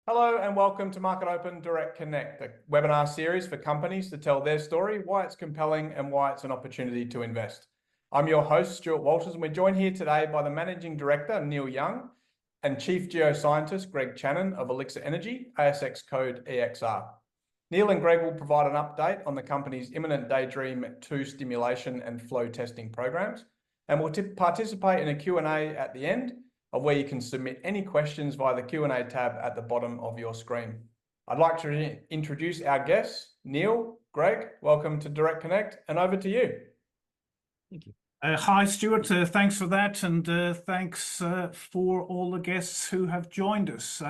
Hello and welcome to MarketOpen Direct Connect, a webinar series for companies to tell their story, why it's compelling and why it's an opportunity to invest. I'm your host, Stuart Walters, and we're joined here today by the Managing Director, Neil Young, and Chief Geoscientist, Greg Channon of Elixir Energy, ASX code EXR. Neil and Greg will provide an update on the company's imminent Daydream-2 stimulation and flow testing programs, and will participate in a Q&A at the end, of where you can submit any questions via the Q&A tab at the bottom of your screen. I'd like to introduce our guests. Neil, Greg, welcome to Direct Connect, and over to you. Thank you. Hi, Stuart. Thanks for that, and thanks for all the guests who have joined us.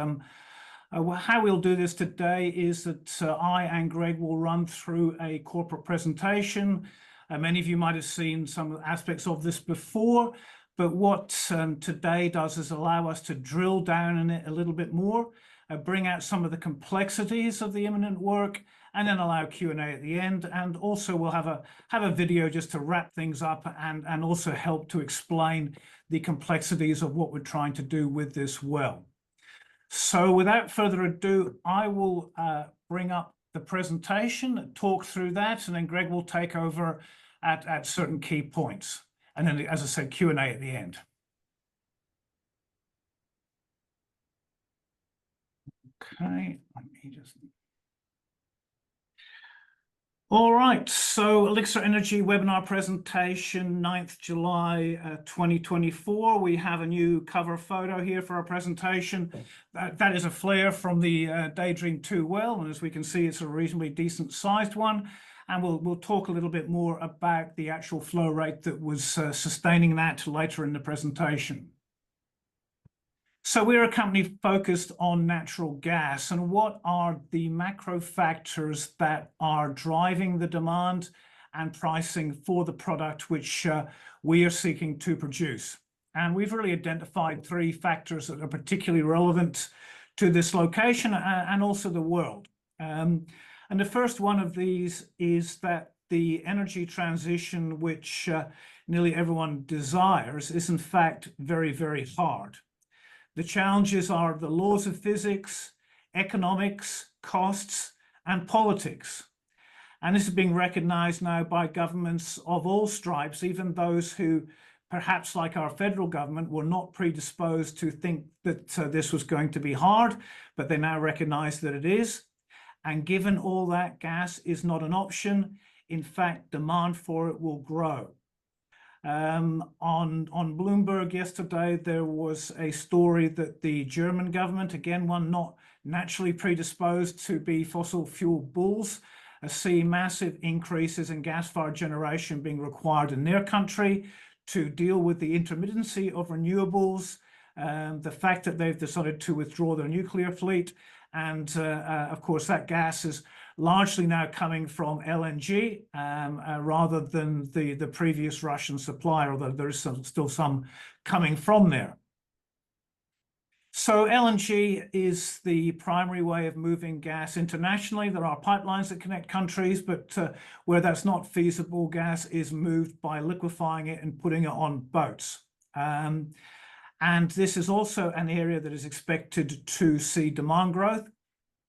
How we'll do this today is that I and Greg will run through a corporate presentation. Many of you might have seen some aspects of this before, but what today does is allow us to drill down in it a little bit more, bring out some of the complexities of the imminent work, and then allow Q&A at the end. And also we'll have a video just to wrap things up and also help to explain the complexities of what we're trying to do with this well. So without further ado, I will bring up the presentation, talk through that, and then Greg will take over at certain key points. And then, as I said, Q&A at the end. Okay, let me just... All right, so Elixir Energy webinar presentation, 9th July 2024. We have a new cover photo here for our presentation. That is a flare from the Daydream-2 well, and as we can see, it's a reasonably decent sized one. And we'll talk a little bit more about the actual flow rate that was sustaining that later in the presentation. So we're a company focused on natural gas, and what are the macro factors that are driving the demand and pricing for the product which we are seeking to produce. And we've really identified three factors that are particularly relevant to this location and also the world. And the first one of these is that the energy transition, which nearly everyone desires, is in fact very, very hard. The challenges are the laws of physics, economics, costs, and politics. And this is being recognized now by governments of all stripes, even those who, perhaps like our federal government, were not predisposed to think that this was going to be hard, but they now recognize that it is. And given all that, gas is not an option. In fact, demand for it will grow. On Bloomberg yesterday, there was a story that the German government, again, one not naturally predisposed to be fossil fuel bulls, see massive increases in gas-fired generation being required in their country to deal with the intermittency of renewables, the fact that they've decided to withdraw their nuclear fleet. And of course, that gas is largely now coming from LNG rather than the previous Russian supply, although there is still some coming from there. So LNG is the primary way of moving gas internationally. There are pipelines that connect countries, but where that's not feasible, gas is moved by liquefying it and putting it on boats. And this is also an area that is expected to see demand growth.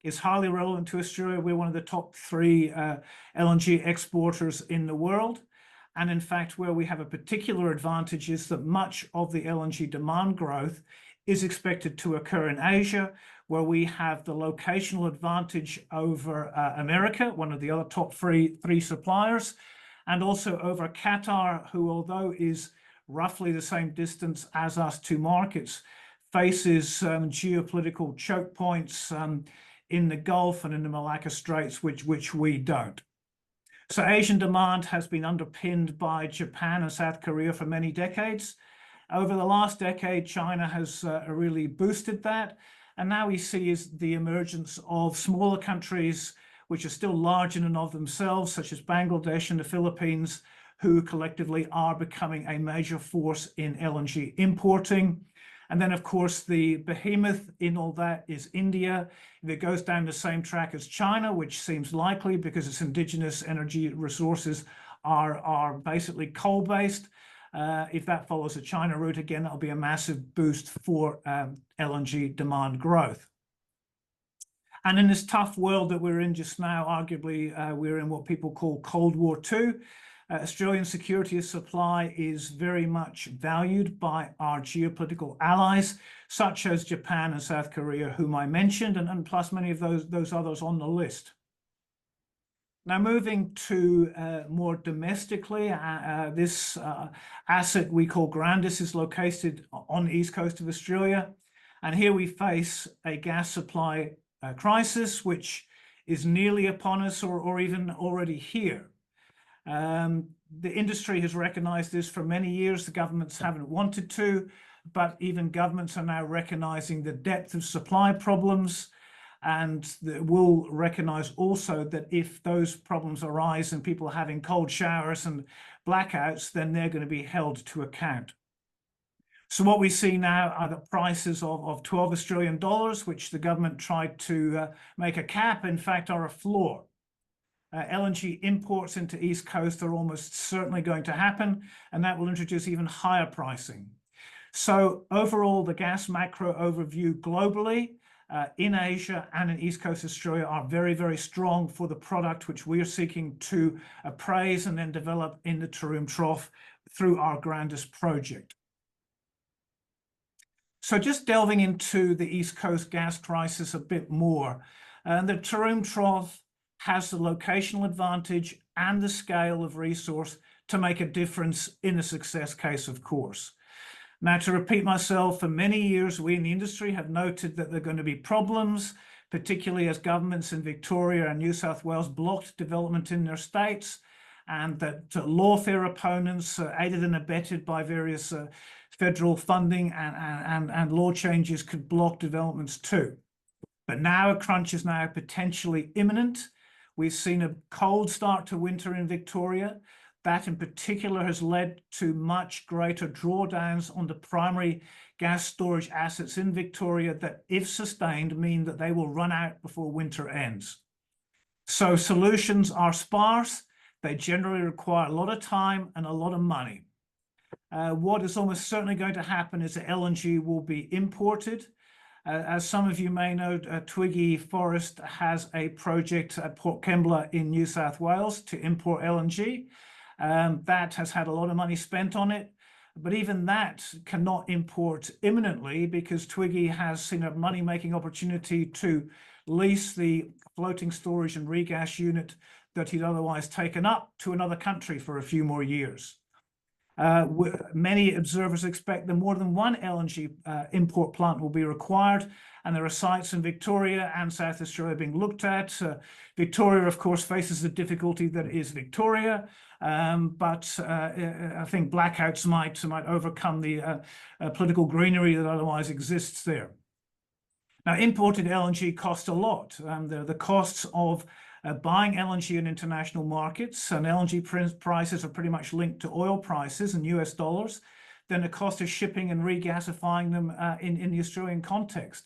It's highly relevant to Australia. We're one of the top 3 LNG exporters in the world. And in fact, where we have a particular advantage is that much of the LNG demand growth is expected to occur in Asia, where we have the locational advantage over America, one of the other top three suppliers, and also over Qatar, who, although is roughly the same distance as us to markets, faces geopolitical choke points in the Gulf and in the Malacca Straits, which we don't. So Asian demand has been underpinned by Japan and South Korea for many decades. Over the last decade, China has really boosted that. And now we see is the emergence of smaller countries, which are still large in and of themselves, such as Bangladesh and the Philippines, who collectively are becoming a major force in LNG importing. And then, of course, the behemoth in all that is India. If it goes down the same track as China, which seems likely because its indigenous energy resources are basically coal-based, if that follows the China route, again, that'll be a massive boost for LNG demand growth. And in this tough world that we're in just now, arguably we're in what people call Cold War II. Australian security of supply is very much valued by our geopolitical allies, such as Japan and South Korea, whom I mentioned, and plus many of those others on the list. Now, moving to more domestically, this asset we call Grandis is located on the east coast of Australia. And here we face a gas supply crisis, which is nearly upon us or even already here. The industry has recognized this for many years. The governments haven't wanted to, but even governments are now recognizing the depth of supply problems, and will recognize also that if those problems arise and people are having cold showers and blackouts, then they're going to be held to account. So what we see now are the prices of 12 Australian dollars, which the government tried to make a cap, in fact, are a floor. LNG imports into East Coast are almost certainly going to happen, and that will introduce even higher pricing. So overall, the gas macro overview globally in Asia and in East Coast Australia are very, very strong for the product which we are seeking to appraise and then develop in the Taroom Trough through our Grandis project. So just delving into the East Coast gas crisis a bit more, the Taroom Trough has the locational advantage and the scale of resource to make a difference in the success case, of course. Now, to repeat myself, for many years, we in the industry have noted that there are going to be problems, particularly as governments in Victoria and New South Wales blocked development in their states, and that lawfare opponents, aided and abetted by various federal funding and law changes, could block developments too. But now a crunch is now potentially imminent. We've seen a cold start to winter in Victoria. That in particular has led to much greater drawdowns on the primary gas storage assets in Victoria that, if sustained, mean that they will run out before winter ends. So solutions are sparse. They generally require a lot of time and a lot of money. What is almost certainly going to happen is that LNG will be imported. As some of you may know, Twiggy Forest has a project at Port Kembla in New South Wales to import LNG. That has had a lot of money spent on it, but even that cannot import imminently because Twiggy has seen a money-making opportunity to lease the floating storage and regas unit that he'd otherwise taken up to another country for a few more years. Many observers expect that more than one LNG import plant will be required, and there are sites in Victoria and South Australia being looked at. Victoria, of course, faces the difficulty that is Victoria, but I think blackouts might overcome the political greenery that otherwise exists there. Now, imported LNG costs a lot. The costs of buying LNG in international markets, and LNG prices are pretty much linked to oil prices in US dollars, then the cost of shipping and regasifying them in the Australian context.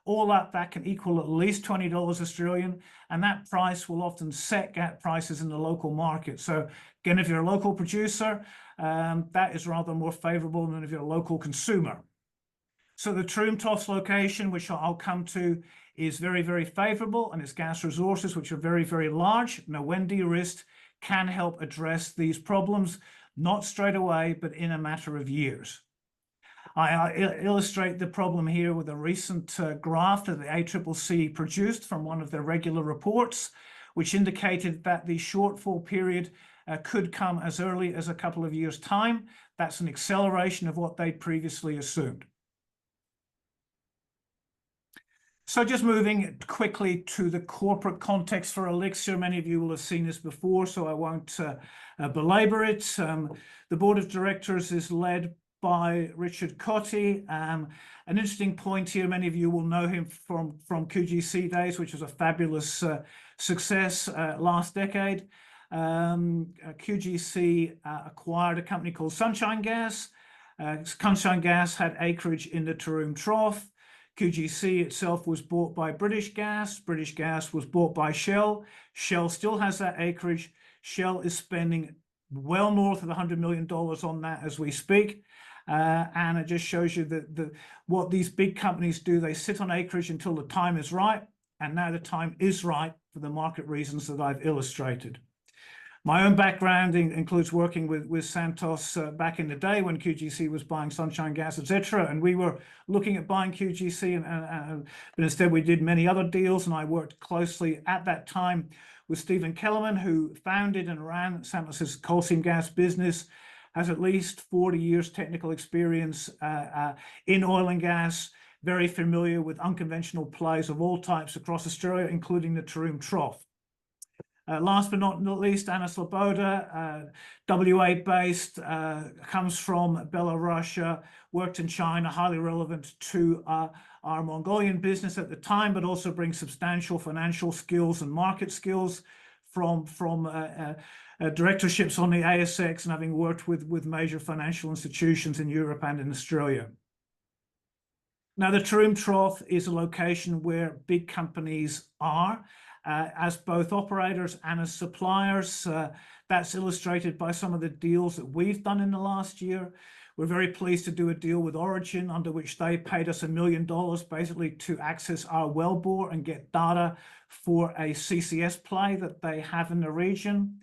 All up, that can equal at least $20 Australian, and that price will often set gas prices in the local market. So again, if you're a local producer, that is rather more favorable than if you're a local consumer. So the Taroom Trough's location, which I'll come to, is very, very favorable, and its gas resources, which are very, very large, now when de-risked, can help address these problems, not straight away, but in a matter of years. I illustrate the problem here with a recent graph that the ACCC produced from one of their regular reports, which indicated that the shortfall period could come as early as a couple of years' time. That's an acceleration of what they previously assumed. So just moving quickly to the corporate context for Elixir. Many of you will have seen this before, so I won't belabor it. The board of directors is led by Richard Cottee. An interesting point here, many of you will know him from QGC days, which was a fabulous success last decade. QGC acquired a company called Sunshine Gas. Sunshine Gas had acreage in the Taroom Trough. QGC itself was bought by British Gas. British Gas was bought by Shell. Shell still has that acreage. Shell is spending well north of $100 million on that as we speak. And it just shows you that what these big companies do, they sit on acreage until the time is right. and now the time is right for the market reasons that I've illustrated. My own background includes working with Santos back in the day when QGC was buying Sunshine Gas, etc. And we were looking at buying QGC, but instead we did many other deals. And I worked closely at that time with Stephen Kellerman, who founded and ran Santos's coal seam gas business, has at least 40 years technical experience in oil and gas, very familiar with unconventional plays of all types across Australia, including the Taroom Trough. Last but not least, Anna Sloboda, WA-based, comes from Belarus, worked in China, highly relevant to our Mongolian business at the time, but also brings substantial financial skills and market skills from directorships on the ASX and having worked with major financial institutions in Europe and in Australia. Now, the Taroom Trough is a location where big companies are, as both operators and as suppliers. That's illustrated by some of the deals that we've done in the last year. We're very pleased to do a deal with Origin, under which they paid us $1 million basically to access our wellbore and get data for a CCS play that they have in the region.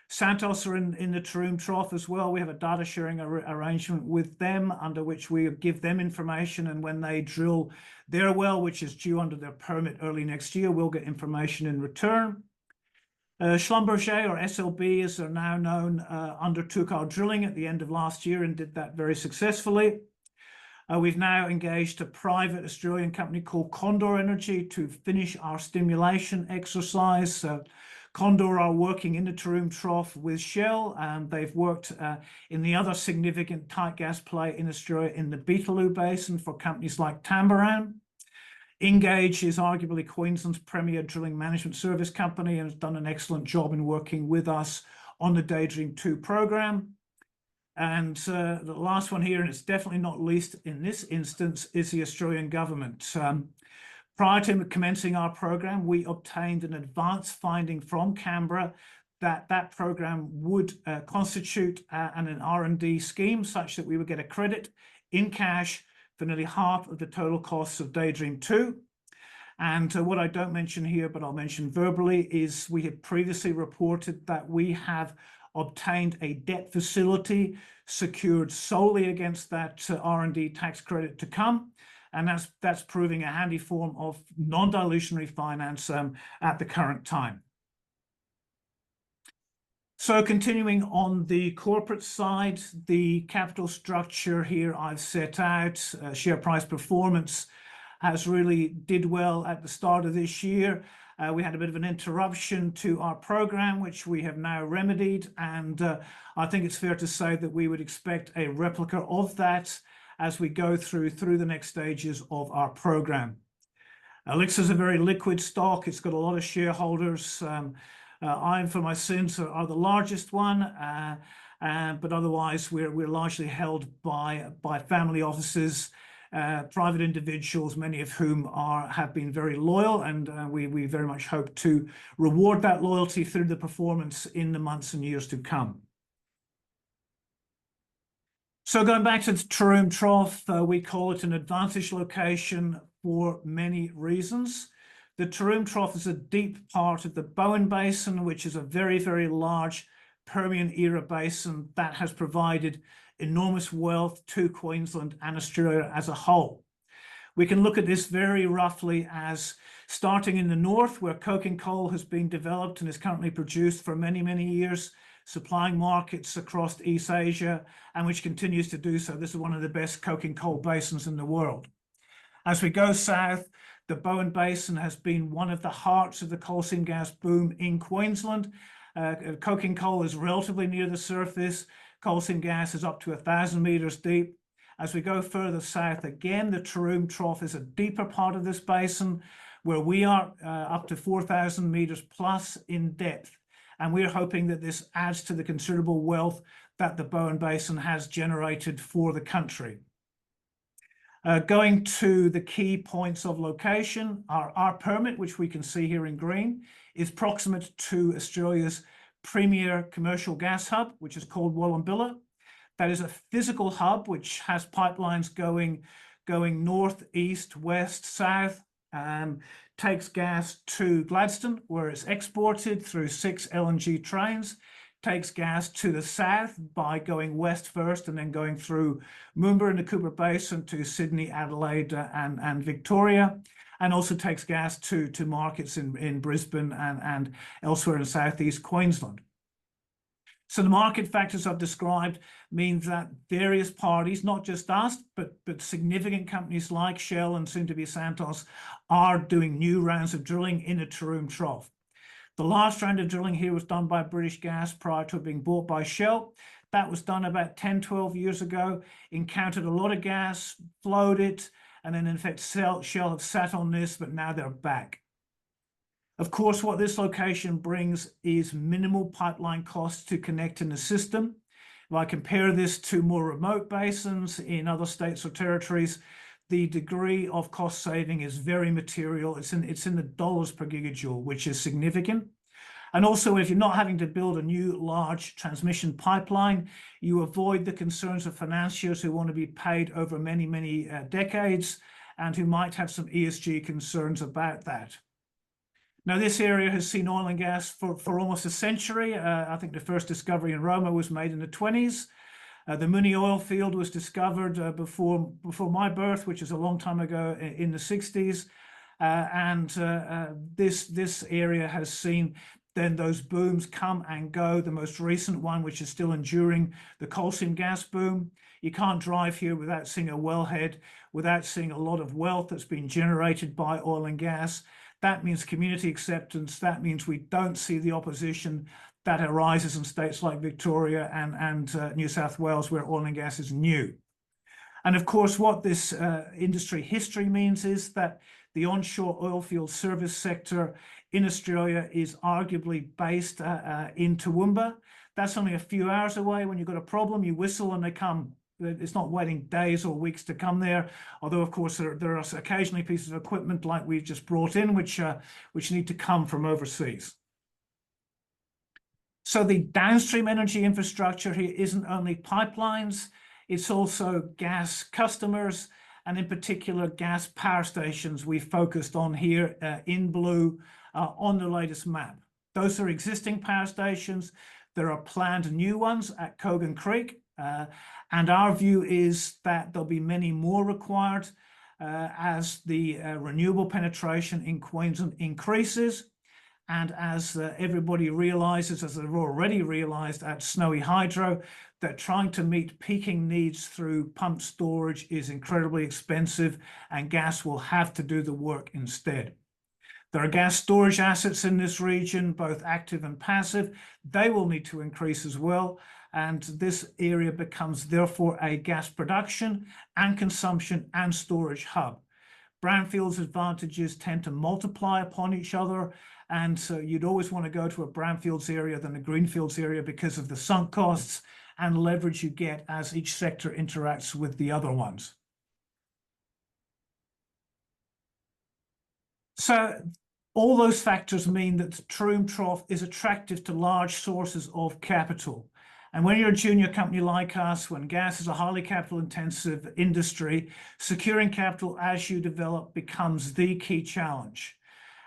Santos are in the Taroom Trough as well. We have a data sharing arrangement with them, under which we give them information, and when they drill their well, which is due under their permit early next year, we'll get information in return. Schlumberger, or SLB as they're now known, undertook our drilling at the end of last year and did that very successfully. We've now engaged a private Australian company called Condor Energy to finish our stimulation exercise. Condor are working in the Taroom Trough with Shell, and they've worked in the other significant tight gas play in Australia in the Beetaloo Basin for companies like Tamboran. Engage is arguably Queensland's premier drilling management service company and has done an excellent job in working with us on the Daydream-2 program. And the last one here, and it's definitely not least in this instance, is the Australian government. Prior to commencing our program, we obtained an advance finding from Canberra that that program would constitute an R&D scheme such that we would get a credit in cash for nearly half of the total costs of Daydream-2. And what I don't mention here, but I'll mention verbally, is we had previously reported that we have obtained a debt facility secured solely against that R&D tax credit to come. And that's proving a handy form of non-dilutionary finance at the current time. So continuing on the corporate side, the capital structure here I've set out, share price performance has really did well at the start of this year. We had a bit of an interruption to our program, which we have now remedied. And I think it's fair to say that we would expect a replica of that as we go through the next stages of our program. Elixir is a very liquid stock. It's got a lot of shareholders. I, for my sins, are the largest one, but otherwise we're largely held by family offices, private individuals, many of whom have been very loyal, and we very much hope to reward that loyalty through the performance in the months and years to come. So going back to the Taroom Trough, we call it an advantage location for many reasons. The Taroom Trough is a deep part of the Bowen Basin, which is a very, very large Permian-era basin that has provided enormous wealth to Queensland and Australia as a whole. We can look at this very roughly as starting in the north, where coking coal has been developed and is currently produced for many, many years, supplying markets across East Asia, and which continues to do so. This is one of the best coking coal basins in the world. As we go south, the Bowen Basin has been one of the hearts of the coal seam gas boom in Queensland. Coking coal is relatively near the surface. Coal seam gas is up to 1,000 meters deep. As we go further south, again, the Taroom Trough is a deeper part of this basin, where we are up to 4,000 meters plus in depth. And we're hoping that this adds to the considerable wealth that the Bowen Basin has generated for the country. Going to the key points of location, our permit, which we can see here in green, is proximate to Australia's premier commercial gas hub, which is called Wallumbilla. That is a physical hub which has pipelines going north, east, west, south, takes gas to Gladstone, where it's exported through 6 LNG trains, takes gas to the south by going west first and then going through Moomba in the Cooper Basin to Sydney, Adelaide, and Victoria, and also takes gas to markets in Brisbane and elsewhere in southeast Queensland. So the market factors I've described mean that various parties, not just us, but significant companies like Shell and soon to be Santos, are doing new rounds of drilling in a Taroom Trough. The last round of drilling here was done by British Gas prior to it being bought by Shell. That was done about 10, 12 years ago, encountered a lot of gas, flowed it, and then in fact Shell have sat on this, but now they're back. Of course, what this location brings is minimal pipeline costs to connect in the system. If I compare this to more remote basins in other states or territories, the degree of cost saving is very material. It's in the dollars per gigajoule, which is significant. And also, if you're not having to build a new large transmission pipeline, you avoid the concerns of financiers who want to be paid over many, many decades and who might have some ESG concerns about that. Now, this area has seen oil and gas for almost a century. I think the first discovery in Roma was made in the 20s. The Muni oil field was discovered before my birth, which is a long time ago in the 60s. This area has seen then those booms come and go. The most recent one, which is still enduring, the coal seam gas boom. You can't drive here without seeing a wellhead, without seeing a lot of wealth that's been generated by oil and gas. That means community acceptance. That means we don't see the opposition that arises in states like Victoria and New South Wales, where oil and gas is new. And of course, what this industry history means is that the onshore oil field service sector in Australia is arguably based in Toowoomba. That's only a few hours away. When you've got a problem, you whistle and they come. It's not waiting days or weeks to come there. Although, of course, there are occasionally pieces of equipment like we've just brought in, which need to come from overseas. So the downstream energy infrastructure here isn't only pipelines, it's also gas customers, and in particular, gas power stations we focused on here in blue on the latest map. Those are existing power stations. There are planned new ones at Kogan Creek. And our view is that there'll be many more required as the renewable penetration in Queensland increases. And as everybody realizes, as they've already realized at Snowy Hydro, that trying to meet peaking needs through pump storage is incredibly expensive, and gas will have to do the work instead. There are gas storage assets in this region, both active and passive. They will need to increase as well. And this area becomes therefore a gas production and consumption and storage hub. Brownfields advantages tend to multiply upon each other. And so you'd always want to go to a brownfields area than a greenfields area because of the sunk costs and leverage you get as each sector interacts with the other ones. So all those factors mean that the Taroom Trough is attractive to large sources of capital. And when you're a junior company like us, when gas is a highly capital intensive industry, securing capital as you develop becomes the key challenge.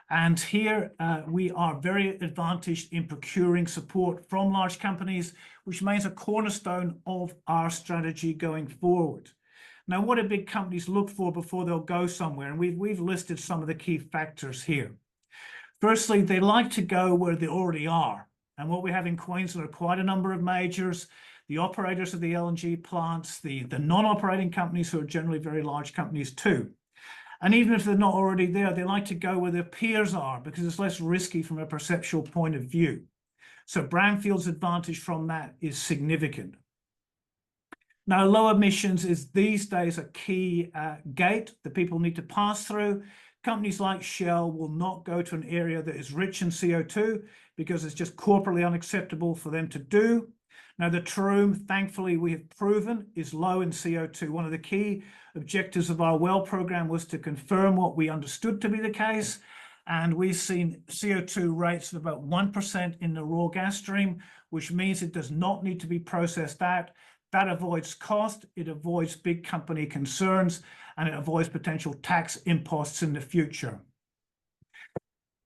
And here we are very advantaged in procuring support from large companies, which remains a cornerstone of our strategy going forward. Now, what do big companies look for before they'll go somewhere? And we've listed some of the key factors here. Firstly, they like to go where they already are. And what we have in Queensland are quite a number of majors, the operators of the LNG plants, the non-operating companies who are generally very large companies too. And even if they're not already there, they like to go where their peers are because it's less risky from a perceptual point of view. So brownfields advantage from that is significant. Now, low emissions is these days a key gate that people need to pass through. Companies like Shell will not go to an area that is rich in CO2 because it's just corporately unacceptable for them to do. Now, the Taroom, thankfully, we have proven is low in CO2. One of the key objectives of our well program was to confirm what we understood to be the case. And we've seen CO2 rates of about 1% in the raw gas stream, which means it does not need to be processed out. That avoids cost, it avoids big company concerns, and it avoids potential tax imposts in the future.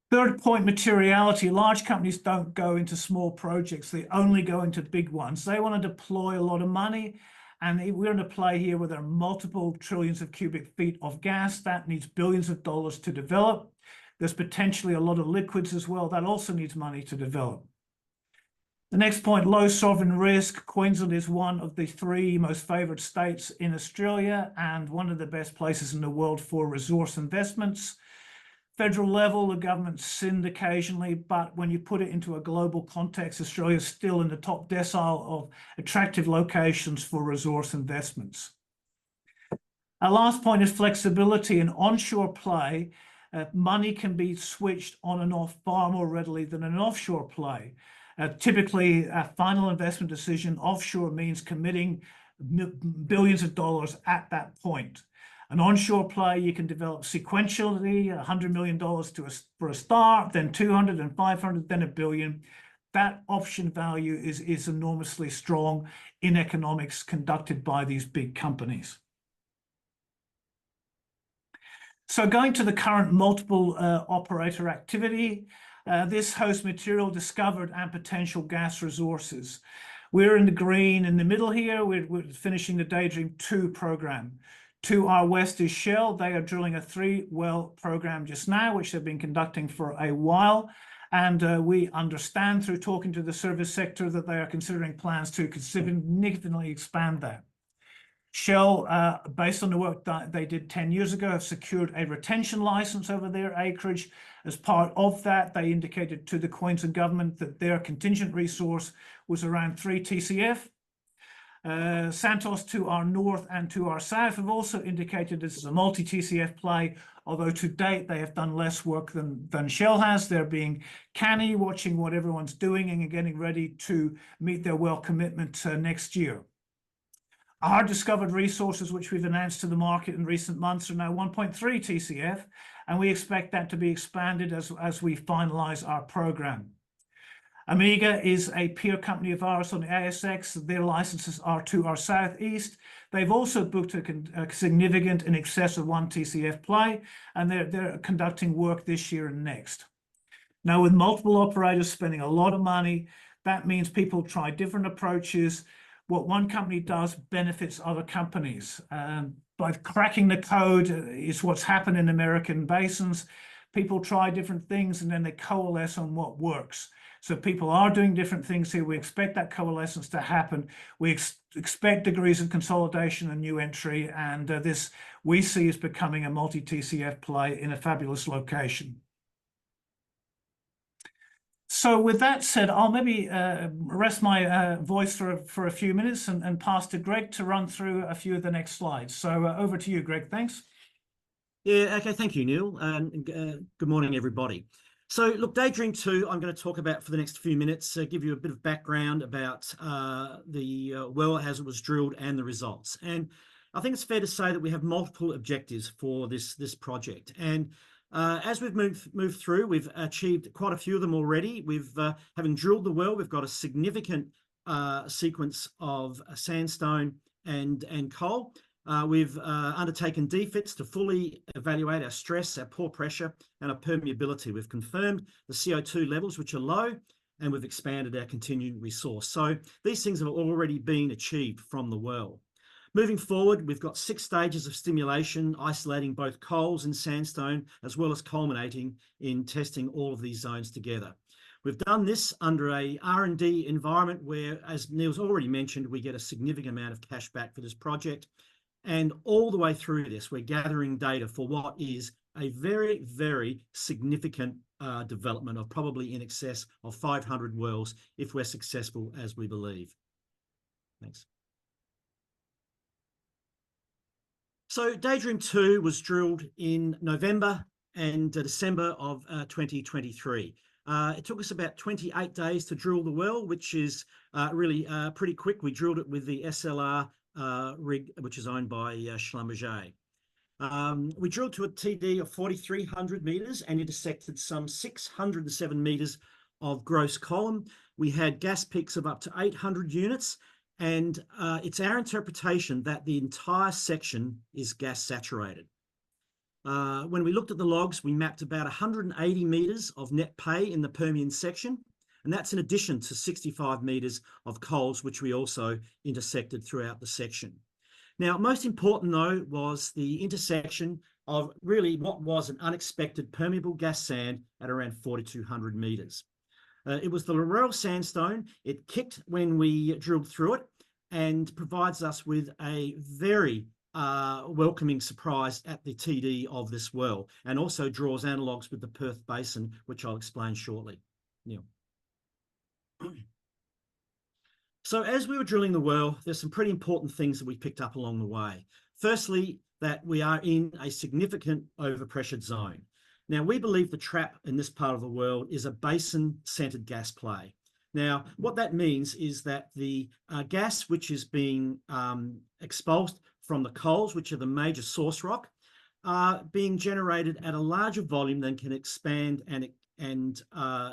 Third point, materiality. Large companies don't go into small projects. They only go into big ones. They want to deploy a lot of money. And we're in a play here where there are multiple trillions of cubic feet of gas. That needs billions of dollars to develop. There's potentially a lot of liquids as well. That also needs money to develop. The next point, low sovereign risk. Queensland is one of the 3 most favoured states in Australia and one of the best places in the world for resource investments. Federal level, the government's sinned occasionally, but when you put it into a global context, Australia is still in the top decile of attractive locations for resource investments. Our last point is flexibility. In onshore play, money can be switched on and off far more readily than an offshore play. Typically, a final investment decision offshore means committing billions of dollars at that point. An onshore play, you can develop sequentially, $100 million for a start, then 200, then 500, then $1 billion. That option value is enormously strong in economics conducted by these big companies. So going to the current multiple operator activity, this hosts material discovered and potential gas resources. We're in the green in the middle here. We're finishing the Daydream-2 program. To our west is Shell. They are drilling a 3-well program just now, which they've been conducting for a while. And we understand through talking to the service sector that they are considering plans to significantly expand that. Shell, based on the work that they did 10 years ago, have secured a retention license over their acreage. As part of that, they indicated to the Queensland government that their contingent resource was around 3 TCF. Santos to our north and to our south have also indicated this is a multi-TCF play, although to date they have done less work than Shell has. They're being canny, watching what everyone's doing and getting ready to meet their well commitment next year. Our discovered resources, which we've announced to the market in recent months, are now 1.3 TCF, and we expect that to be expanded as we finalize our program. Amiga is a peer company of ours on the ASX. Their licenses are to our southeast. They've also booked a significant in excess of 1 TCF play, and they're conducting work this year and next. Now, with multiple operators spending a lot of money, that means people try different approaches. What one company does benefits other companies. By cracking the code is what's happened in American basins. People try different things and then they coalesce on what works. So people are doing different things here. We expect that coalescence to happen. We expect degrees of consolidation and new entry, and this we see as becoming a multi-TCF play in a fabulous location. So with that said, I'll maybe rest my voice for a few minutes and pass to Greg to run through a few of the next slides. So over to you, Greg. Thanks. Yeah, okay, thank you, Neil. Good morning, everybody. So look, Daydream-2, I'm going to talk about for the next few minutes, give you a bit of background about the well as it was drilled and the results. And I think it's fair to say that we have multiple objectives for this project. And as we've moved through, we've achieved quite a few of them already. Having drilled the well, we've got a significant sequence of sandstone and coal. We've undertaken defits to fully evaluate our stress, our pore pressure, and our permeability. We've confirmed the CO2 levels, which are low, and we've expanded our continued resource. So these things have already been achieved from the well. Moving forward, we've got 6 stages of stimulation, isolating both coals and sandstone, as well as culminating in testing all of these zones together. We've done this under a R&D environment where, as Neil's already mentioned, we get a significant amount of cash back for this project. And all the way through this, we're gathering data for what is a very, very significant development of probably in excess of 500 wells if we're successful, as we believe. Thanks. So Daydream-2 was drilled in November and December of 2023. It took us about 28 days to drill the well, which is really pretty quick. We drilled it with the SLR rig, which is owned by Schlumberger. We drilled to a TD of 4,300 meters and intersected some 607 meters of gross column. We had gas peaks of up to 800 units, And it's our interpretation that the entire section is gas saturated. When we looked at the logs, we mapped about 180 metres of net pay in the Permian section, and that's in addition to 65 metres of coals, which we also intersected throughout the section. Now, most important, though, was the intersection of really what was an unexpected permeable gas sand at around 4,200 metres. It was the Laurel sandstone. It kicked when we drilled through it and provides us with a very welcoming surprise at the TD of this well, and also draws analogues with the Perth Basin, which I'll explain shortly. Neil. So as we were drilling the well, there's some pretty important things that we picked up along the way. Firstly, that we are in a significant overpressured zone. Now, we believe the trap in this part of the world is a basin-centered gas play. Now, what that means is that the gas which is being exposed from the coals, which are the major source rock, are being generated at a larger volume than can expand and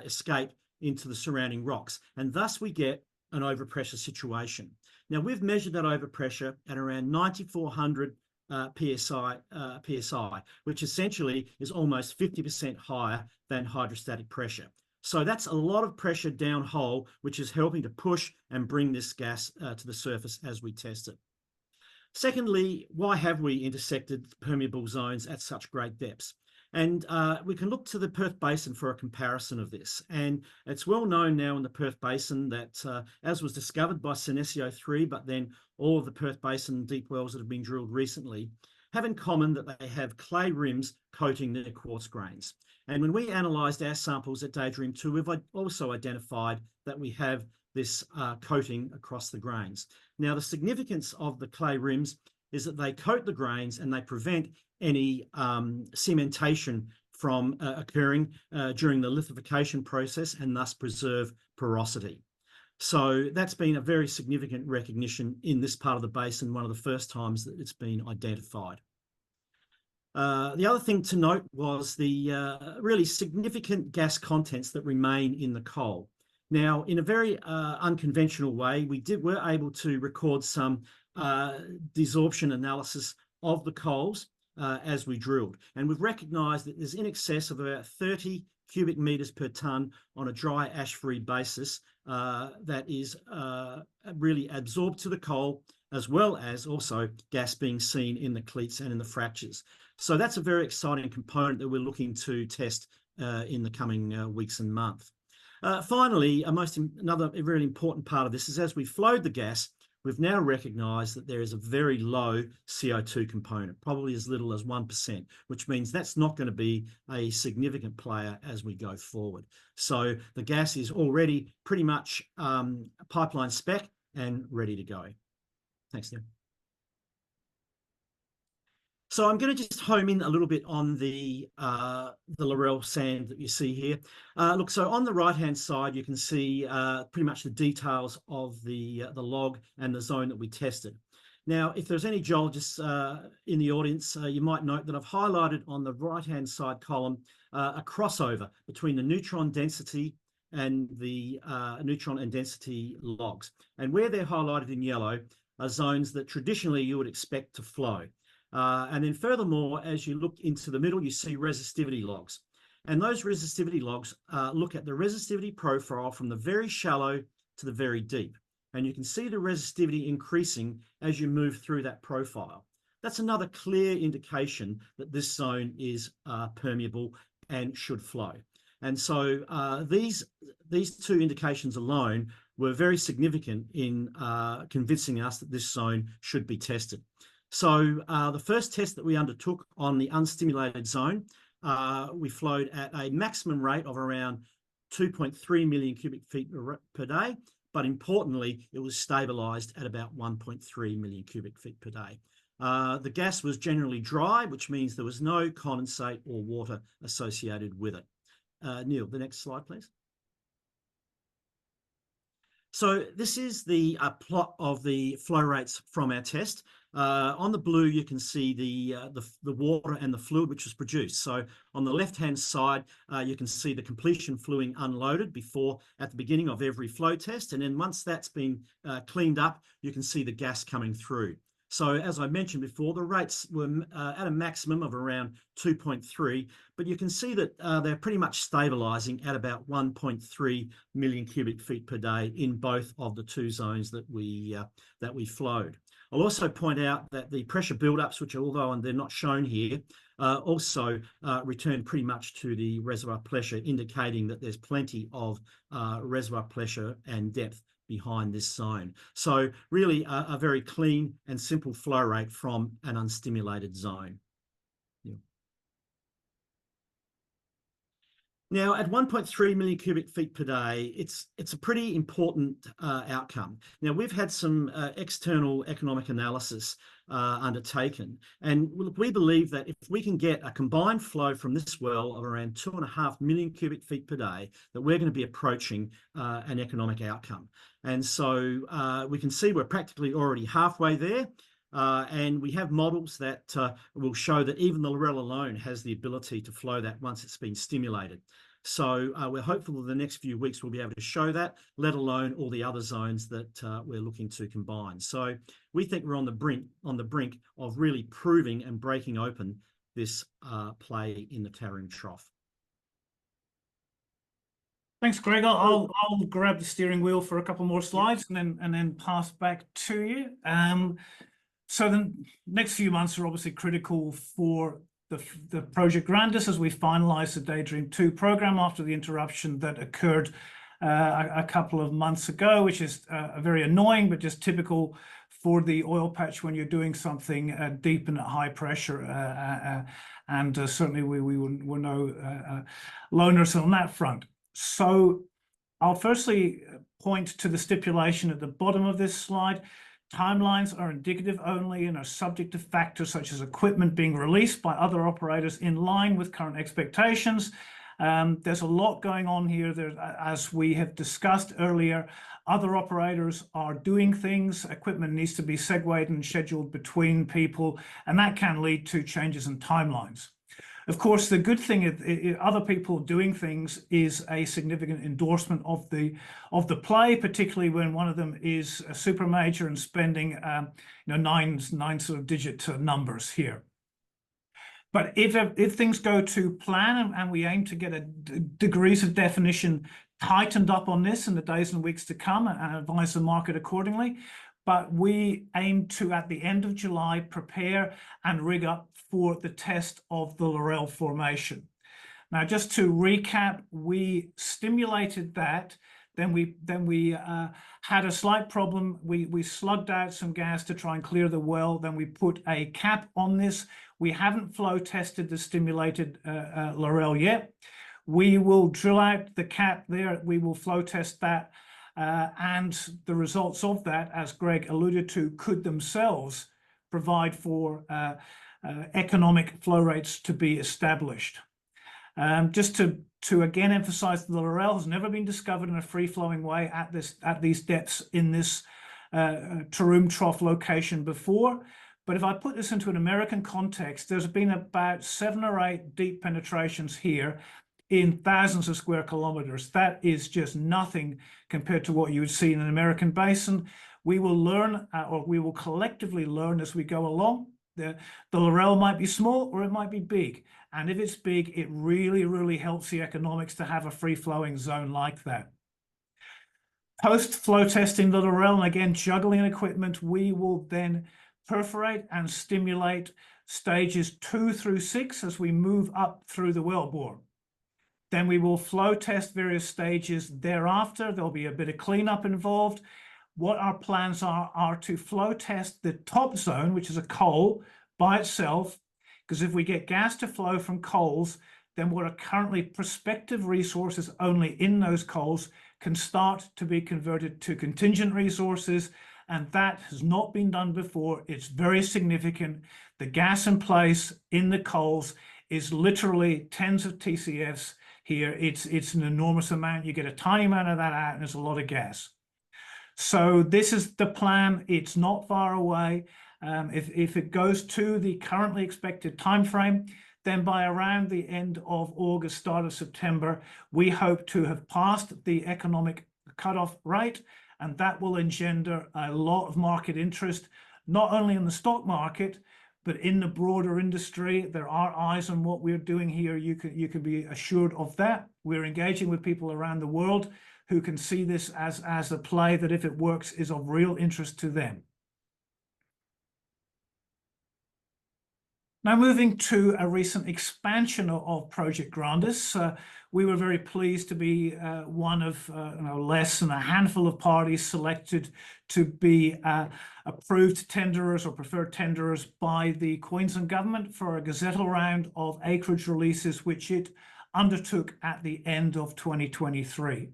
escape into the surrounding rocks. And thus we get an overpressure situation. Now, we've measured that overpressure at around 9,400 PSI, which essentially is almost 50% higher than hydrostatic pressure. So that's a lot of pressure downhole, which is helping to push and bring this gas to the surface as we test it. Secondly, why have we intersected permeable zones at such great depths? And we can look to the Perth Basin for a comparison of this. And it's well known now in the Perth Basin that, as was discovered by Senecio 3, but then all of the Perth Basin deep wells that have been drilled recently, have in common that they have clay rims coating their quartz grains. And when we analysed our samples at Daydream-2, we've also identified that we have this coating across the grains. Now, the significance of the clay rims is that they coat the grains and they prevent any cementation from occurring during the lithification process, and thus preserve porosity. So that's been a very significant recognition in this part of the basin, one of the first times that it's been identified. The other thing to note was the really significant gas contents that remain in the coal. Now, in a very unconventional way, we were able to record some desorption analysis of the coals as we drilled. And we've recognised that there's in excess of about 30 cubic metres per tonne on a dry ash-free basis that is really absorbed to the coal, as well as also gas being seen in the cleats and in the fractures. So that's a very exciting component that we're looking to test in the coming weeks and months. Finally, another really important part of this is as we flowed the gas, we've now recognised that there is a very low CO2 component, probably as little as 1%, which means that's not going to be a significant player as we go forward. So the gas is already pretty much pipeline spec and ready to go. Thanks, Neil. So I'm going to just home in a little bit on the Laurel sand that you see here. Look, so on the right-hand side, you can see pretty much the details of the log and the zone that we tested. Now, if there's any geologists in the audience, you might note that I've highlighted on the right-hand side column a crossover between the neutron density and the neutron and density logs. And where they're highlighted in yellow are zones that traditionally you would expect to flow. And then furthermore, as you look into the middle, you see resistivity logs. And those resistivity logs look at the resistivity profile from the very shallow to the very deep. And you can see the resistivity increasing as you move through that profile. That's another clear indication that this zone is permeable and should flow. And so these two indications alone were very significant in convincing us that this zone should be tested. So the first test that we undertook on the unstimulated zone, we flowed at a maximum rate of around 2.3 million cubic feet per day, but importantly, it was stabilised at about 1.3 million cubic feet per day. The gas was generally dry, which means there was no condensate or water associated with it. Neil, the next slide, please. So this is the plot of the flow rates from our test. On the blue, you can see the water and the fluid which was produced. So on the left-hand side, you can see the completion fluid unloaded at the beginning of every flow test. And then once that's been cleaned up, you can see the gas coming through. So as I mentioned before, the rates were at a maximum of around 2.3, but you can see that they're pretty much stabilizing at about 1.3 million cubic feet per day in both of the two zones that we flowed. I'll also point out that the pressure buildups, which although they're not shown here, also return pretty much to the reservoir pressure, indicating that there's plenty of reservoir pressure and depth behind this zone. So really a very clean and simple flow rate from an unstimulated zone. Yeah. Now, at 1.3 million cubic feet per day, it's a pretty important outcome. Now, we've had some external economic analysis undertaken, and we believe that if we can get a combined flow from this well of around 2.5 million cubic feet per day, that we're going to be approaching an economic outcome. And so we can see we're practically already halfway there. And we have models that will show that even the Lorelle alone has the ability to flow that once it's been stimulated. So we're hopeful that the next few weeks we'll be able to show that, let alone all the other zones that we're looking to combine. So we think we're on the brink of really proving and breaking open this play in the Taroom Trough. Thanks, Greg. I'll grab the steering wheel for a couple more slides and then pass back to you. So the next few months are obviously critical for the project Grandis as we finalize the Daydream-2 program after the interruption that occurred a couple of months ago, which is very annoying, but just typical for the oil patch when you're doing something deep and at high pressure. And certainly we were no loners on that front. So I'll firstly point to the stipulation at the bottom of this slide. Timelines are indicative only and are subject to factors such as equipment being released by other operators in line with current expectations. There's a lot going on here. As we have discussed earlier, other operators are doing things. Equipment needs to be segued and scheduled between people, and that can lead to changes in timelines. Of course, the good thing is other people doing things is a significant endorsement of the play, particularly when one of them is a super major and spending nine sort of digit numbers here. But if things go to plan and we aim to get degrees of definition tightened up on this in the days and weeks to come and advise the market accordingly, but we aim to, at the end of July, prepare and rig up for the test of the Lorelle formation. Now, just to recap, we stimulated that. Then we had a slight problem. We slugged out some gas to try and clear the well. Then we put a cap on this. We haven't flow tested the stimulated Lorelle yet. We will drill out the cap there. We will flow test that. And the results of that, as Greg alluded to, could themselves provide for economic flow rates to be established. Just to again emphasize that the Lorelle has never been discovered in a free-flowing way at these depths in this Taroom Trough location before. But if I put this into an American context, there's been about 7 or 8 deep penetrations here in thousands of square kilometers. That is just nothing compared to what you would see in an American basin. We will learn, or we will collectively learn as we go along. The Lorelle might be small or it might be big. And if it's big, it really, really helps the economics to have a free-flowing zone like that. Post-flow testing the Lorelle, and again, juggling equipment, we will then perforate and stimulate stages 2 through 6 as we move up through the wellbore. Then we will flow test various stages thereafter. There'll be a bit of cleanup involved. What our plans are to flow test the top zone, which is a coal by itself, because if we get gas to flow from coals, then what are currently prospective resources only in those coals can start to be converted to contingent resources, and that has not been done before. It's very significant. The gas in place in the coals is literally tens of TCFs here. It's an enormous amount. You get a tiny amount of that out, and there's a lot of gas. So this is the plan. It's not far away. If it goes to the currently expected timeframe, then by around the end of August, start of September, we hope to have passed the economic cutoff rate, and that will engender a lot of market interest, not only in the stock market, but in the broader industry. There are eyes on what we're doing here. You can be assured of that. We're engaging with people around the world who can see this as a play that, if it works, is of real interest to them. Now, moving to a recent expansion of Project Grandis, we were very pleased to be one of less than a handful of parties selected to be approved tenderers or preferred tenderers by the Queensland government for a gazettal round of acreage releases, which it undertook at the end of 2023.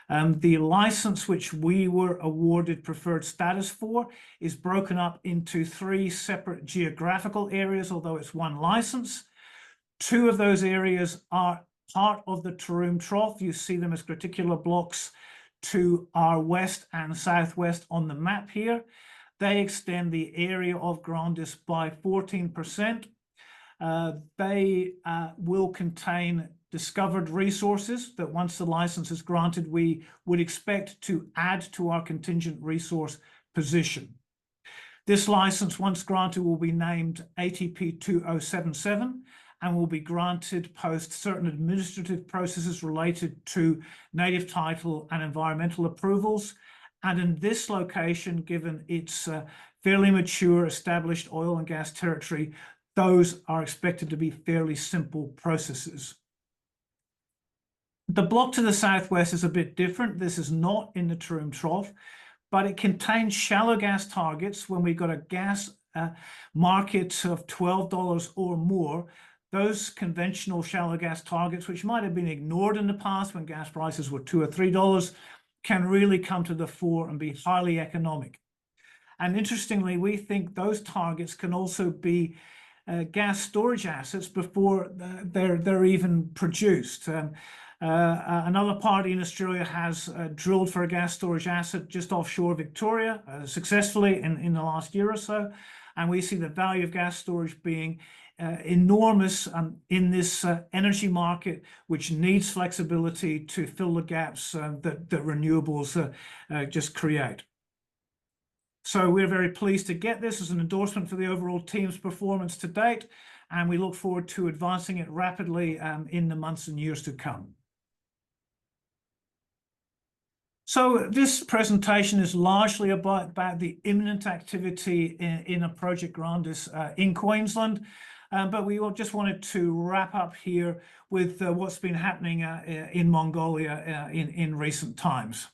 The license which we were awarded preferred status for is broken up into 3 separate geographical areas, although it's one license. 2 of those areas are part of the Taroom Trough. You see them as graticular blocks to our west and southwest on the map here. They extend the area of Grandis by 14%. They will contain discovered resources that, once the license is granted, we would expect to add to our contingent resource position. This license, once granted, will be named ATP 2077 and will be granted post certain administrative processes related to native title and environmental approvals. And in this location, given its fairly mature, established oil and gas territory, those are expected to be fairly simple processes. The block to the southwest is a bit different. This is not in the Taroom Trough, but it contains shallow gas targets. When we've got a gas market of $12 or more, those conventional shallow gas targets, which might have been ignored in the past when gas prices were $2 or $3, can really come to the fore and be highly economic. And interestingly, we think those targets can also be gas storage assets before they're even produced. Another party in Australia has drilled for a gas storage asset just offshore Victoria successfully in the last year or so. And we see the value of gas storage being enormous in this energy market, which needs flexibility to fill the gaps that renewables just create. So we're very pleased to get this as an endorsement for the overall team's performance to date, and we look forward to advancing it rapidly in the months and years to come. So this presentation is largely about the imminent activity in a Project Grandis in Queensland, but we just wanted to wrap up here with what's been happening in Mongolia in recent times.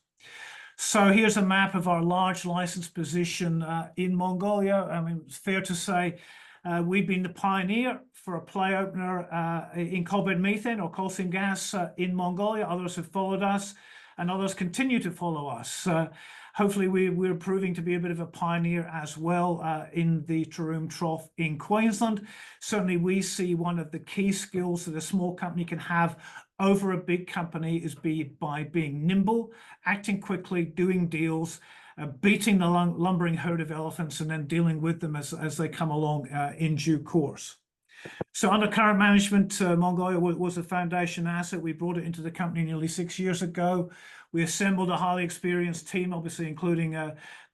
So here's a map of our large license position in Mongolia. I mean, it's fair to say we've been the pioneer for a play opener in coal bed methane or coal seam gas in Mongolia. Others have followed us, and others continue to follow us. Hopefully we're proving to be a bit of a pioneer as well in the Taroom Trough in Queensland. Certainly we see one of the key skills that a small company can have over a big company is by being nimble, acting quickly, doing deals, beating the lumbering herd of elephants, and then dealing with them as they come along in due course. So under current management, Mongolia was a foundation asset. We brought it into the company nearly 6 years ago. We assembled a highly experienced team, obviously including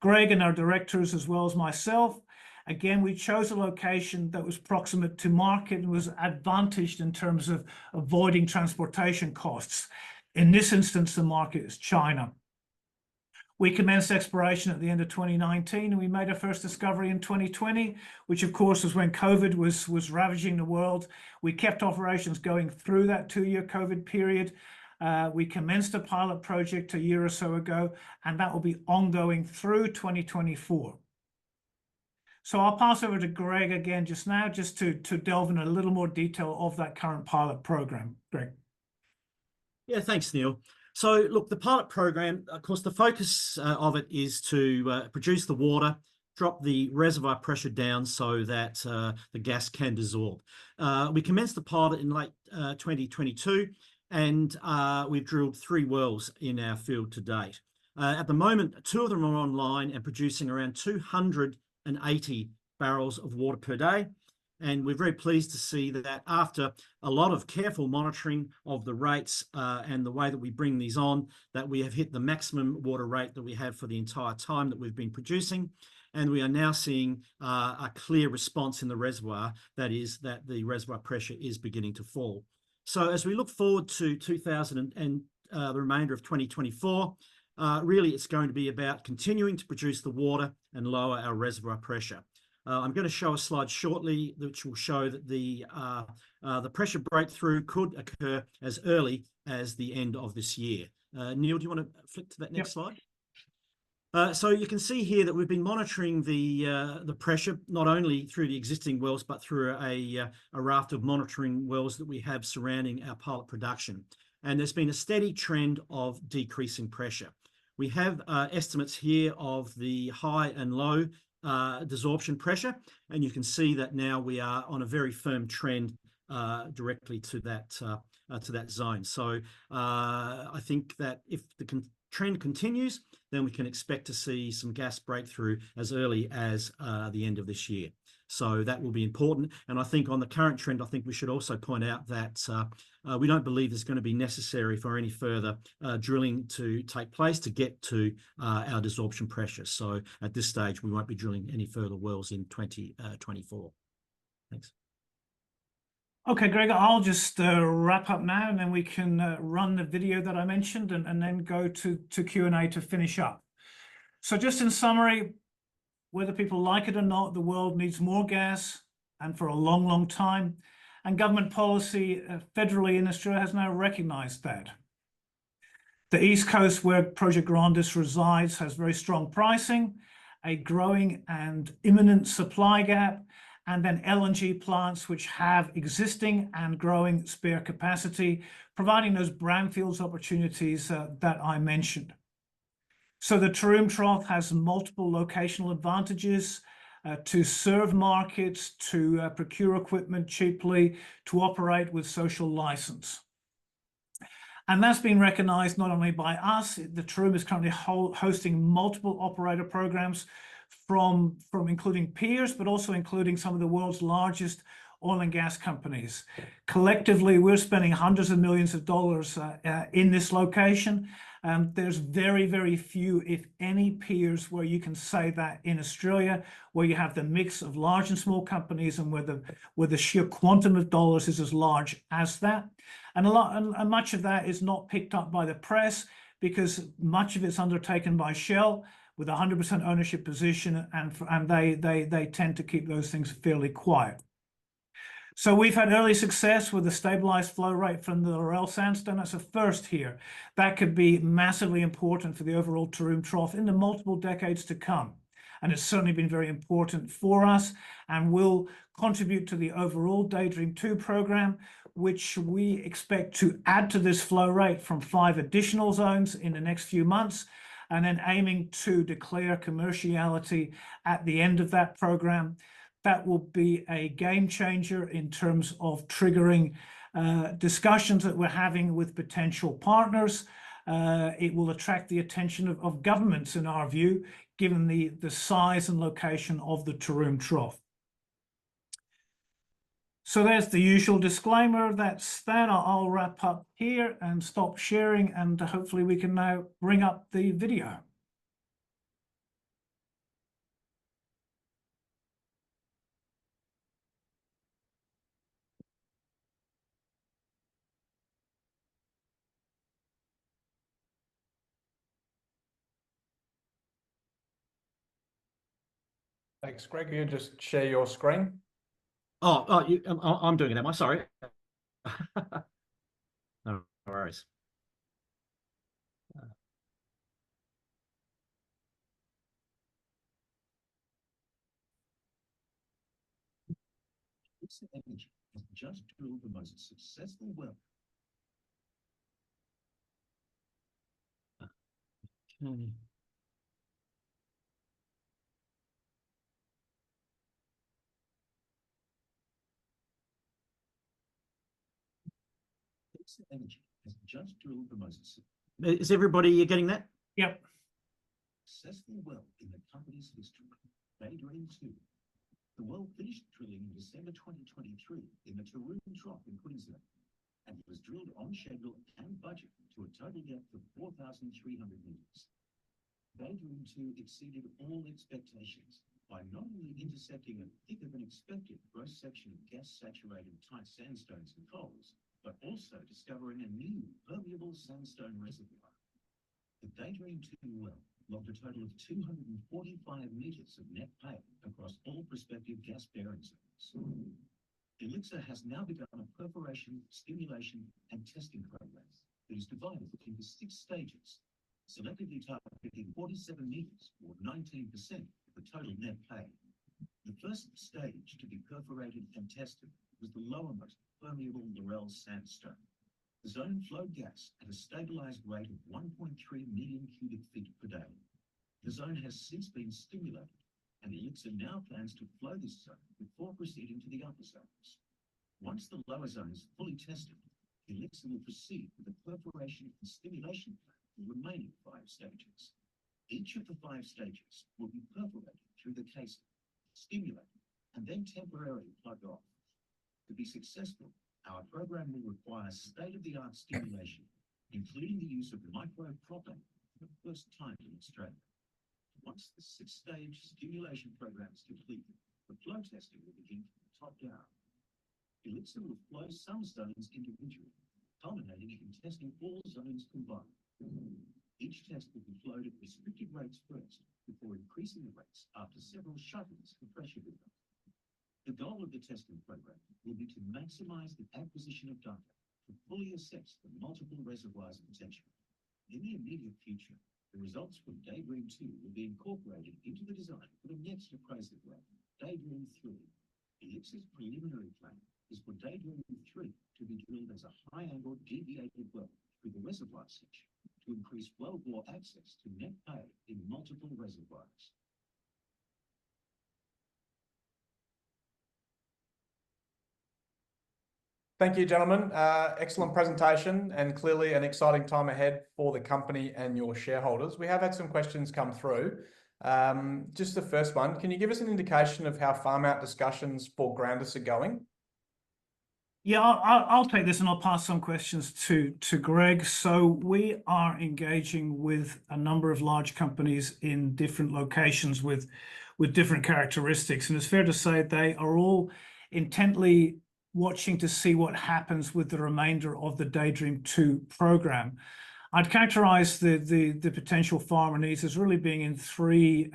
Greg and our directors, as well as myself. Again, we chose a location that was proximate to market and was advantaged in terms of avoiding transportation costs. In this instance, the market is China. We commenced exploration at the end of 2019, and we made our first discovery in 2020, which of course was when COVID was ravaging the world. We kept operations going through that 2-year COVID period. We commenced a pilot project a year or so ago, and that will be ongoing through 2024. So I'll pass over to Greg again just now, just to delve in a little more detail of that current pilot program. Greg. Yeah, thanks, Neil. So look, the pilot program, of course, the focus of it is to produce the water, drop the reservoir pressure down so that the gas can desorb. We commenced the pilot in late 2022, and we've drilled 3 wells in our field to date. At the moment, 2 of them are online and producing around 280 barrels of water per day. And we're very pleased to see that after a lot of careful monitoring of the rates and the way that we bring these on, that we have hit the maximum water rate that we have for the entire time that we've been producing. And we are now seeing a clear response in the reservoir, that is that the reservoir pressure is beginning to fall. So as we look forward to 2000 and the remainder of 2024, really it's going to be about continuing to produce the water and lower our reservoir pressure. I'm going to show a slide shortly which will show that the pressure breakthrough could occur as early as the end of this year. Neil, do you want to flick to that next slide? So you can see here that we've been monitoring the pressure not only through the existing wells but through a raft of monitoring wells that we have surrounding our pilot production. And there's been a steady trend of decreasing pressure. We have estimates here of the high and low desorption pressure, and you can see that now we are on a very firm trend directly to that zone. So I think that if the trend continues, then we can expect to see some gas breakthrough as early as the end of this year. So that will be important. And I think on the current trend, I think we should also point out that we don't believe it's going to be necessary for any further drilling to take place to get to our desorption pressure. So at this stage, we won't be drilling any further wells in 2024. Thanks. Okay, Greg, I'll just wrap up now, and then we can run the video that I mentioned and then go to Q&A to finish up. So just in summary, whether people like it or not, the world needs more gas, and for a long, long time. And government policy federally in Australia has now recognized that. The East Coast, where Project Grandis resides, has very strong pricing, a growing and imminent supply gap, and then LNG plants which have existing and growing spare capacity, providing those brownfields opportunities that I mentioned. So the Taroom Trough has multiple locational advantages to serve markets, to procure equipment cheaply, to operate with social license. And that's been recognized not only by us. The Taroom is currently hosting multiple operator programs from including peers, but also including some of the world's largest oil and gas companies. Collectively, we're spending hundreds of millions of dollars in this location. There's very, very few, if any, peers where you can say that in Australia, where you have the mix of large and small companies and where the sheer quantum of dollars is as large as that. And much of that is not picked up by the press because much of it's undertaken by Shell with 100% ownership position, and they tend to keep those things fairly quiet. So we've had early success with the stabilized flow rate from the Laurel Sandstone. That's a first here. That could be massively important for the overall Taroom Trough in the multiple decades to come. And it's certainly been very important for us and will contribute to the overall Daydream-2 program, which we expect to add to this flow rate from 5 additional zones in the next few months, and then aiming to declare commerciality at the end of that program. That will be a game changer in terms of triggering discussions that we're having with potential partners. It will attract the attention of governments, in our view, given the size and location of the Taroom Trough. So there's the usual disclaimer. That's that. I'll wrap up here and stop sharing, and hopefully we can now bring up the video. Thanks, Greg. You just share your screen. I'm doing it, am I? Sorry. No worries. Elixir Energy has just drilled the most successful well. Okay. Elixir Energy has just drilled the most Is everybody getting that? Yep. successful well in the company's history. Daydream-2. The well finished drilling in December 2023 in the Taroom Trough in Queensland, and it was drilled on schedule and budget to a total depth of 4,300 meters. Daydream-2 exceeded all expectations by not only intercepting a thicker than expected gross section of gas-saturated tight sandstones and coals, but also discovering a new permeable sandstone reservoir. The Daydream-2 well logged a total of 245 meters of net pay across all prospective gas-bearing zones. Elixir has now begun a perforation, stimulation, and testing program that is divided into 6 stages, selectively targeting 47 meters, or 19% of the total net pay. The first stage to be perforated and tested was the lowermost permeable Laurel sandstone. The zone flowed gas at a stabilized rate of 1.3 million cubic feet per day. The zone has since been stimulated, and Elixir now plans to flow this zone before proceeding to the upper zones. Once the lower zone is fully tested, Elixir will proceed with the perforation and stimulation plan for the remaining 5 stages. Each of the 5 stages will be perforated through the casing, stimulated, and then temporarily plugged off. To be successful, our program will require state-of-the-art stimulation, including the use of micropropane for the first time in Australia. Once the 6-stage stimulation program is completed, the flow testing will begin from the top down. Elixir will flow some zones individually, culminating in testing all zones combined. Each test will be flowed at restricted rates first, before increasing the rates after several shuttles for pressure buildup. The goal of the testing program will be to maximize the acquisition of data to fully assess the multiple reservoirs potential. In the immediate future, the results from Daydream-2 will be incorporated into the design for the next appraisal well, Daydream-3. Elixir's preliminary plan is for Daydream-3 to be drilled as a high-angle deviated well through the reservoir section to increase wellbore access to net pay in multiple reservoirs. Thank you, gentlemen. Excellent presentation and clearly an exciting time ahead for the company and your shareholders. We have had some questions come through. Just the first one, can you give us an indication of how farm out discussions for Grandis are going? Yeah, I'll take this and I'll pass some questions to Greg. So we are engaging with a number of large companies in different locations with different characteristics. And it's fair to say they are all intently watching to see what happens with the remainder of the Daydream-2 program. I'd characterize the potential farmer needs as really being in 3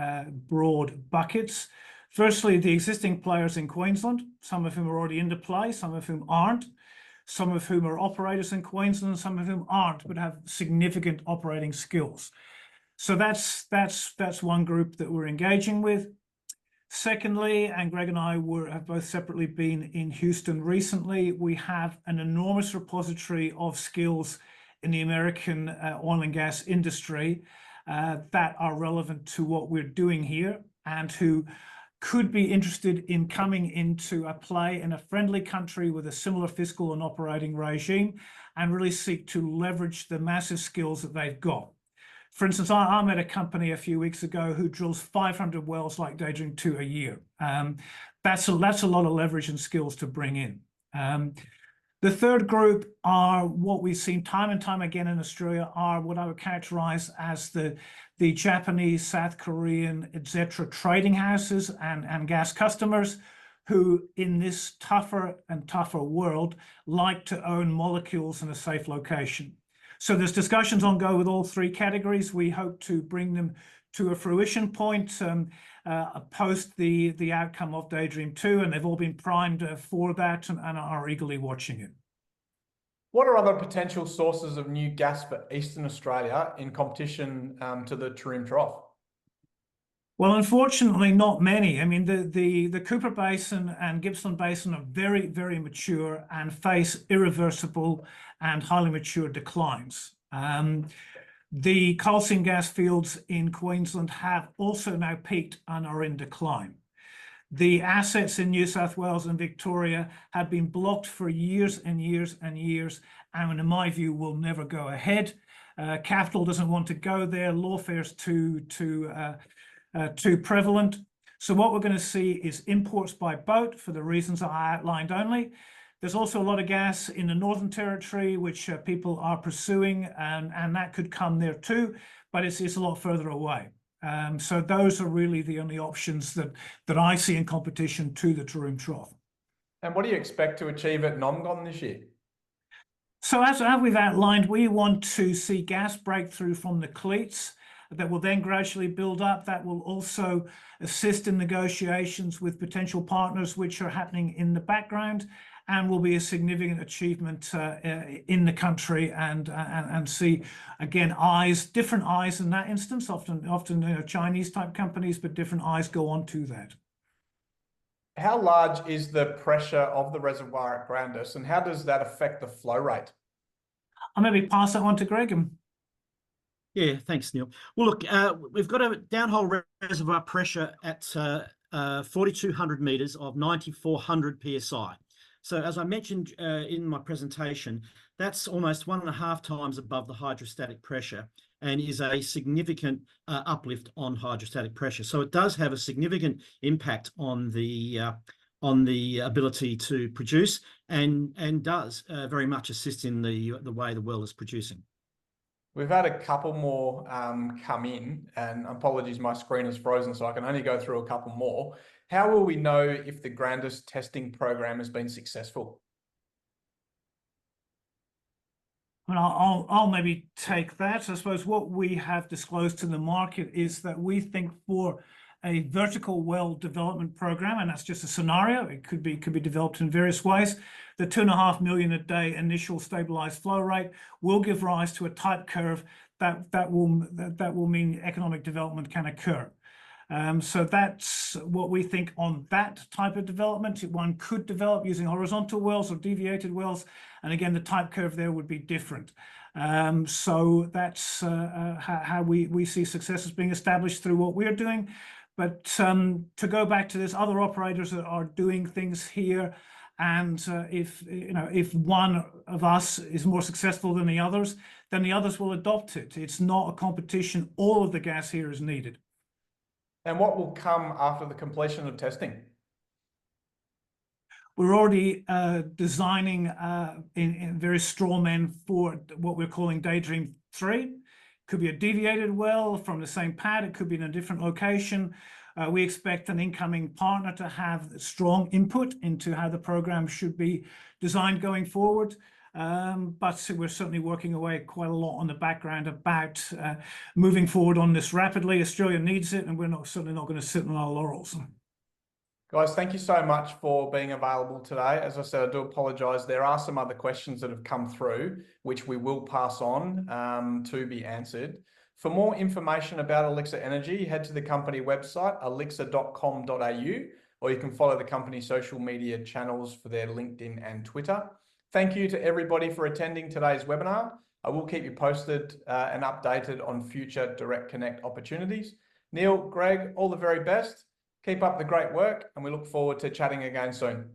broad buckets. Firstly, the existing players in Queensland, some of whom are already into play, some of whom aren't, some of whom are operators in Queensland, some of whom aren't, but have significant operating skills. So that's one group that we're engaging with. Secondly, and Greg and I have both separately been in Houston recently, we have an enormous repository of skills in the American oil and gas industry that are relevant to what we're doing here and who could be interested in coming into a play in a friendly country with a similar fiscal and operating regime and really seek to leverage the massive skills that they've got. For instance, I met a company a few weeks ago who drills 500 wells like Daydream-2 a year. That's a lot of leverage and skills to bring in. The third group are what we've seen time and time again in Australia are what I would characterize as the Japanese, South Korean, etc. trading houses and gas customers who in this tougher and tougher world like to own molecules in a safe location. So there's discussions ongoing with all 3 categories. We hope to bring them to a fruition point post the outcome of Daydream-2, and they've all been primed for that and are eagerly watching it. What are other potential sources of new gas for Eastern Australia in competition to the Taroom Trough? Well, unfortunately, not many. I mean, the Cooper Basin and Gippsland Basin are very, very mature and face irreversible and highly mature declines. The coal seam gas fields in Queensland have also now peaked and are in decline. The assets in New South Wales and Victoria have been blocked for years and years and years, and in my view, will never go ahead. Capital doesn't want to go there. Lawfare's too prevalent. So what we're going to see is imports by boat for the reasons I outlined only. There's also a lot of gas in the Northern Territory, which people are pursuing, and that could come there too, but it's a lot further away. So those are really the only options that I see in competition to the Taroom Trough. And what do you expect to achieve at Nongon this year? So as we've outlined, we want to see gas breakthrough from the cleats that will then gradually build up. That will also assist in negotiations with potential partners, which are happening in the background, and will be a significant achievement in the country, and see again different eyes in that instance. Often Chinese type companies, but different eyes go on to that. How large is the pressure of the reservoir at Grandis, and how does that affect the flow rate? I'll maybe pass that on to Greg. Yeah, thanks, Neil. Well, look, we've got a downhole reservoir pressure at 4,200 meters of 9,400 psi. So as I mentioned in my presentation, that's almost 1.5 times above the hydrostatic pressure, and is a significant uplift on hydrostatic pressure. So it does have a significant impact on the ability to produce, and does very much assist in the way the well is producing. We've had a couple more come in, and apologies, my screen is frozen, so I can only go through a couple more. How will we know if the Grandis testing program has been successful? Well, I'll maybe take that. I suppose what we have disclosed to the market is that we think for a vertical well development program, and that's just a scenario, it could be developed in various ways. The 2.5 million a day initial stabilized flow rate will give rise to a type curve that will mean economic development can occur. So that's what we think on that type of development. One could develop using horizontal wells or deviated wells, and again the type curve there would be different. So that's how we see successes being established through what we're doing. But to go back to this, other operators that are doing things here, and if one of us is more successful than the others, then the others will adopt it. It's not a competition. All of the gas here is needed. And what will come after the completion of testing? We're already designing in various straw men for what we're calling Daydream-2. Could be a deviated well from the same pad. It could be in a different location. We expect an incoming partner to have strong input into how the program should be designed going forward. But we're certainly working away quite a lot on the background about moving forward on this rapidly. Australia needs it, and we're certainly not going to sit on our laurels. Guys, thank you so much for being available today. As I said, I do apologise. There are some other questions that have come through, which we will pass on to be answered. For more information about Elixir Energy, head to the company website, elixir.com.au, or you can follow the company's social media channels for their LinkedIn and Twitter. Thank you to everybody for attending today's webinar. I will keep you posted and updated on future Direct Connect opportunities. Neil, Greg, all the very best. Keep up the great work, and we look forward to chatting again soon.